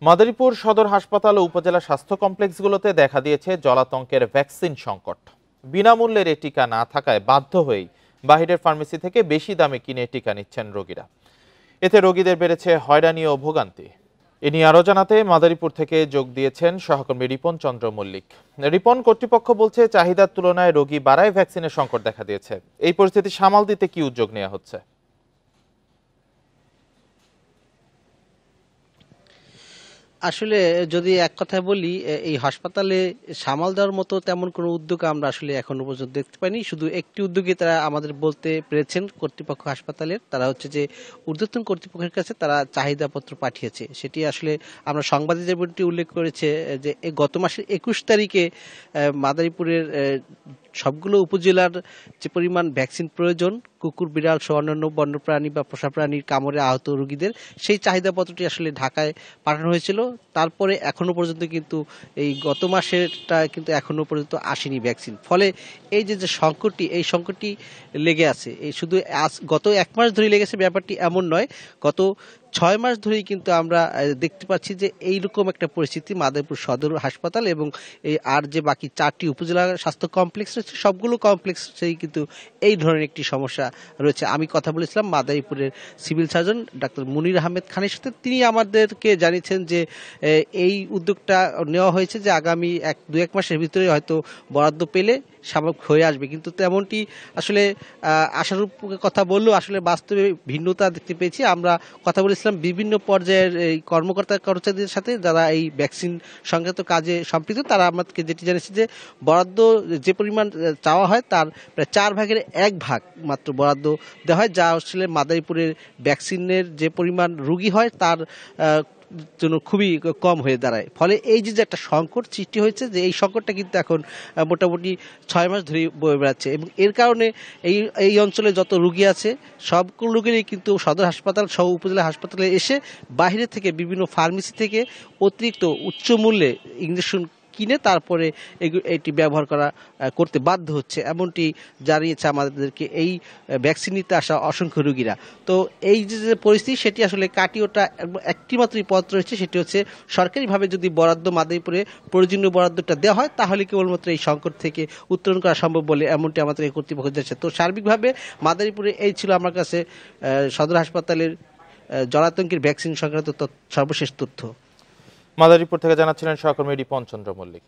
মাদারীপুর সদর হাসপাতাল ও উপজেলা স্বাস্থ্য কমপ্লেক্সগুলোতে দেখা দিয়েছে জলাতঙ্কের ভ্যাকসিন সংকট। বিনামূল্যের এ টিকা না থাকায় বাধ্য হয়েই বাহিরের ফার্মেসি থেকে বেশি দামে কিনে টিকা নিচ্ছেন রোগীরা। এতে রোগীদের বেড়েছে হয়রানি ও ভোগান্তি। এ নিয়ে আরো জানাতে মাদারীপুর থেকে যোগ দিয়েছেন সহকর্মী রিপন চন্দ্র মল্লিক। রিপন, কর্তৃপক্ষ বলছে চাহিদার তুলনায় রোগী বাড়ায় ভ্যাকসিনের সংকট দেখা দিয়েছে। এই পরিস্থিতি সামাল দিতে কি উদ্যোগ নেওয়া হচ্ছে? আসলে যদি এক কথায় বলি, এই হাসপাতালে সামাল দেওয়ার মতো তেমন কোনো উদ্যোগ আমরা আসলে এখনো পর্যন্ত দেখতে পাইনি। শুধু একটি উদ্যোগে তারা আমাদের বলতে পেরেছেন কর্তৃপক্ষ হাসপাতালের, তারা হচ্ছে যে ঊর্ধ্বতন কর্তৃপক্ষের কাছে তারা চাহিদাপত্র পাঠিয়েছে। সেটি আসলে আমরা সংবাদে যেমনটি উল্লেখ করেছে যে গত মাসের 21 তারিখে মাদারীপুরের সবগুলো উপজেলার যে পরিমাণ ভ্যাকসিন প্রয়োজন কুকুর, বিড়াল সহ অন্যান্য বন্যপ্রাণী বা পোষা প্রাণীর কামড়ে আহত রোগীদের, সেই চাহিদাপত্রটি আসলে ঢাকায় পাঠানো হয়েছিল। তারপরে এখনো পর্যন্ত কিন্তু এই গত মাসেরটা কিন্তু এখনো পর্যন্ত আসেনি ভ্যাকসিন। ফলে এই যে সংকটটি, এই সংকটটি লেগে আছে। এই শুধু গত 1 মাস ধরে লেগেছে ব্যাপারটি এমন নয়, গত 6 মাস ধরেই কিন্তু আমরা দেখতে পাচ্ছি যে এইরকম একটা পরিস্থিতি মাদারীপুর সদর হাসপাতাল এবং এই আর যে বাকি 4টি উপজেলা স্বাস্থ্য কমপ্লেক্স রয়েছে সবগুলো কমপ্লেক্সেই কিন্তু এই ধরনের একটি সমস্যা রয়েছে। আমি কথা বলেছিলাম মাদারীপুরের সিভিল সার্জন ডাক্তার মুনির আহমেদ খানের সাথে। তিনি আমাদেরকে জানিয়েছেন যে এই উদ্যোগটা নেওয়া হয়েছে যে আগামী 1-2 মাসের ভিতরে হয়তো বরাদ্দ পেলে স্বাভাবিক হয়ে আসবে, কিন্তু তেমনটি আসলে আশারূপ কথা বললেও আসলে বাস্তবে ভিন্নতা দেখতে পেয়েছি। আমরা কথা বলেছিলাম বিভিন্ন পর্যায়ের এই কর্মকর্তা কর্মচারীদের সাথে যারা এই ভ্যাকসিন সংক্রান্ত কাজে সম্পৃক্ত। তারা আমাদেরকে যেটি জানিয়েছে যে বরাদ্দ যে পরিমাণ চাওয়া হয় তার প্রায় 4 ভাগের 1 ভাগ মাত্র বরাদ্দ দেওয়া হয়, যা আসলে মাদারীপুরের ভ্যাকসিনের যে পরিমাণ রোগী হয় তার জন্য খুবই কম হয়ে দাঁড়ায়। ফলে এই যে একটা সংকট সৃষ্টি হয়েছে, যে এই সংকটটা কিন্তু এখন মোটামুটি 6 মাস ধরে বয়ে বেড়াচ্ছে এবং এর কারণে এই অঞ্চলে যত রোগী আছে সবগুলো রোগীরই কিন্তু সদর হাসপাতাল সহ উপজেলা হাসপাতালে এসে বাইরে থেকে বিভিন্ন ফার্মেসি থেকে অতিরিক্ত উচ্চ মূল্যে ইঞ্জেকশন কিনে তারপরে এটি ব্যবহার করতে বাধ্য হচ্ছে, এমনটি জানিয়েছে আমাদেরকে এই ভ্যাকসিন নিতে আসা অসংখ্য রোগীরা। তো এই যে পরিস্থিতি সেটি আসলে কাটিয়ে ওঠা একটি মাত্রই পথ রয়েছে, সেটি হচ্ছে সরকারিভাবে যদি বরাদ্দ মাদারীপুরে প্রয়োজনীয় বরাদ্দটা দেওয়া হয় তাহলে কেবলমাত্র এই সংকট থেকে উত্তরণ করা সম্ভব বলে এমনটি আমাদের কর্তৃপক্ষ যাচ্ছে। তো সার্বিকভাবে মাদারীপুরে এই ছিল আমার কাছে সদর হাসপাতালের জলাতঙ্কের ভ্যাকসিন সংক্রান্ত সর্বশেষ তথ্য। মাদারীপুর থেকে জানাচ্ছিলেন সহকর্মী রিপন চন্দ্র মল্লিক।